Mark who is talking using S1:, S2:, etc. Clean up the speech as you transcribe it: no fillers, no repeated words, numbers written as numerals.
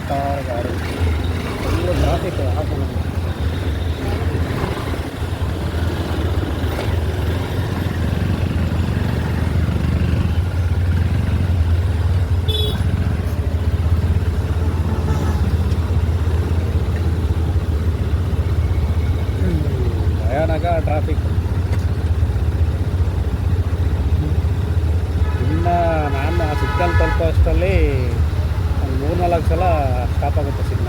S1: ಬರ್ತಾರೆ ಗಾಡಿ full traffic ಹಾಕೊಂಡು ಭಯಾನಕ ಟ್ರಾಫಿಕ್. ಇನ್ನು ನಾನು ಆ ಸಿಗ್ನಲ್ ತಲುಪೋ ಅಷ್ಟರಲ್ಲಿ ಒಂದು 3-4 ಸಲ ಸ್ಟಾಪ್ ಆಗುತ್ತೆ ಸಿಗ್ನಲ್.